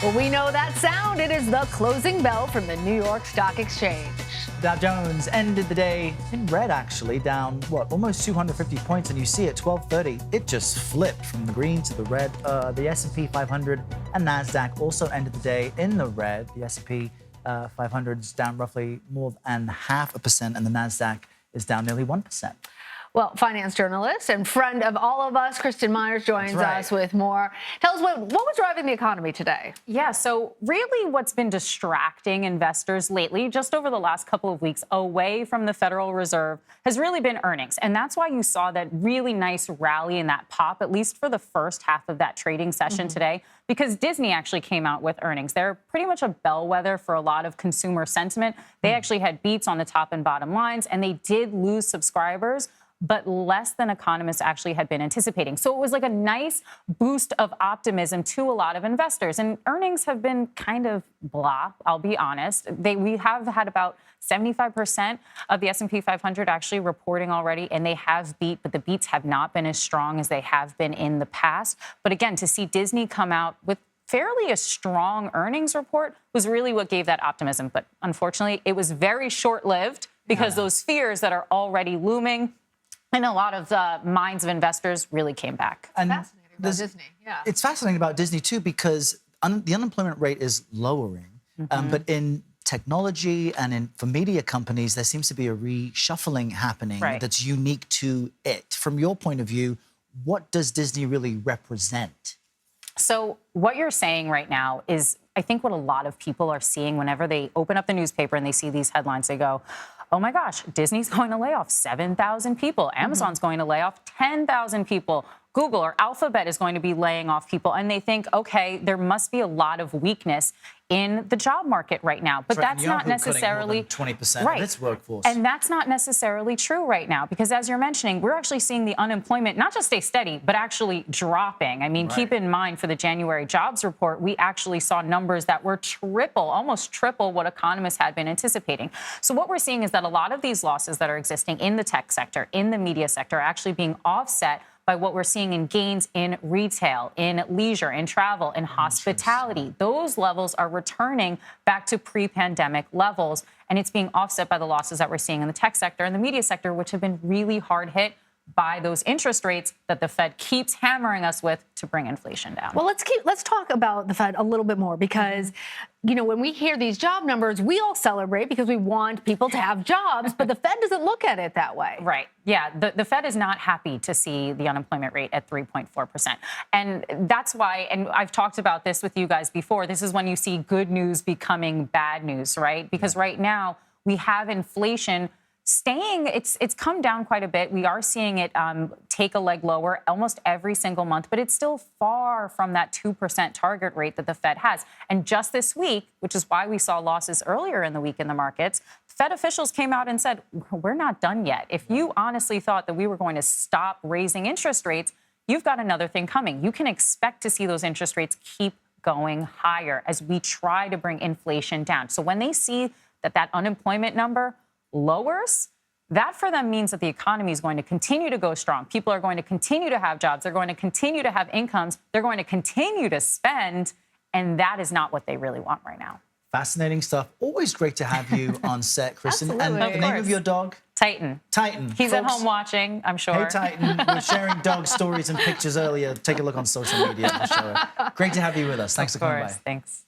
Well, we know that sound. It is the closing bell from the New York Stock Exchange. Dow Jones ended the day in red, actually, down, almost 250 points. And you see at 12:30, it just flipped from the green to the red. The S&P 500 and NASDAQ also ended the day in the red. The S&P 500 is down roughly more than 0.5%, and the NASDAQ is down nearly 1%. Well, finance journalist and friend of all of us, Kristin Myers, joins us with more. Tell us what was driving the economy today? Yeah, so really what's been distracting investors lately, just over the last couple of weeks away from the Federal Reserve, has really been earnings. And that's why you saw that really nice rally and that pop, at least for the first half of that trading session today, because Disney actually came out with earnings. They're pretty much a bellwether for a lot of consumer sentiment. They actually had beats on the top and bottom lines, and they did lose subscribers, but less than economists actually had been anticipating. So it was like a nice boost of optimism to a lot of investors. And earnings have been kind of blah, I'll be honest. We have had about 75% of the S&P 500 actually reporting already, and they have beat, but the beats have not been as strong as they have been in the past. But again, to see Disney come out with fairly a strong earnings report was really what gave that optimism. But unfortunately, it was very short-lived because those fears that are already looming and a lot of the minds of investors really came back. And fascinating about Disney, It's fascinating about Disney, too, because the unemployment rate is lowering. But in technology and for media companies, there seems to be a reshuffling happening that's unique to it. From your point of view, what does Disney really represent? So what you're saying right now is, I think, what a lot of people are seeing whenever they open up the newspaper and they see these headlines. They go, oh my gosh, Disney's going to lay off 7,000 people. Amazon's going to lay off 10,000 people. Google or Alphabet is going to be laying off people. And they think, okay, there must be a lot of weakness in the job market right now. But that's not necessarily 20% of its workforce. And that's not necessarily true right now, because as you're mentioning, we're actually seeing the unemployment not just stay steady, but actually dropping. I mean, keep in mind, for the January jobs report, we actually saw numbers that were almost triple what economists had been anticipating. So what we're seeing is that a lot of these losses that are existing in the tech sector, in the media sector, are actually being offset by what we're seeing in gains in retail, in leisure, in travel, in hospitality. Those levels are returning back to pre-pandemic levels, and it's being offset by the losses that we're seeing in the tech sector and the media sector, which have been really hard hit by those interest rates that the Fed keeps hammering us with to bring inflation down. Well, let's talk about the Fed a little bit more, because when we hear these job numbers, we all celebrate because we want people to have jobs, but the Fed doesn't look at it that way. Right. Yeah. The Fed is not happy to see the unemployment rate at 3.4%. And that's why, and I've talked about this with you guys before, this is when you see good news becoming bad news, right? Because right now we have inflation it's come down quite a bit. We are seeing it take a leg lower almost every single month, but it's still far from that 2% target rate that the Fed has. And just this week, which is why we saw losses earlier in the week in the markets, Fed officials came out and said, we're not done yet. If you honestly thought that we were going to stop raising interest rates, you've got another thing coming. You can expect to see those interest rates keep going higher as we try to bring inflation down. So when they see that unemployment number lowers, that for them means that the economy is going to continue to go strong. People are going to continue to have jobs. They're going to continue to have incomes. They're going to continue to spend. And that is not what they really want right now. Fascinating stuff. Always great to have you on set, Kristin. Absolutely. And the name of your dog? Titan. Titan. He's Folks, at home watching, I'm sure. Hey, Titan. We're sharing dog stories and pictures earlier. Take a look on social media. Great to have you with us. Thanks for coming by. Thanks.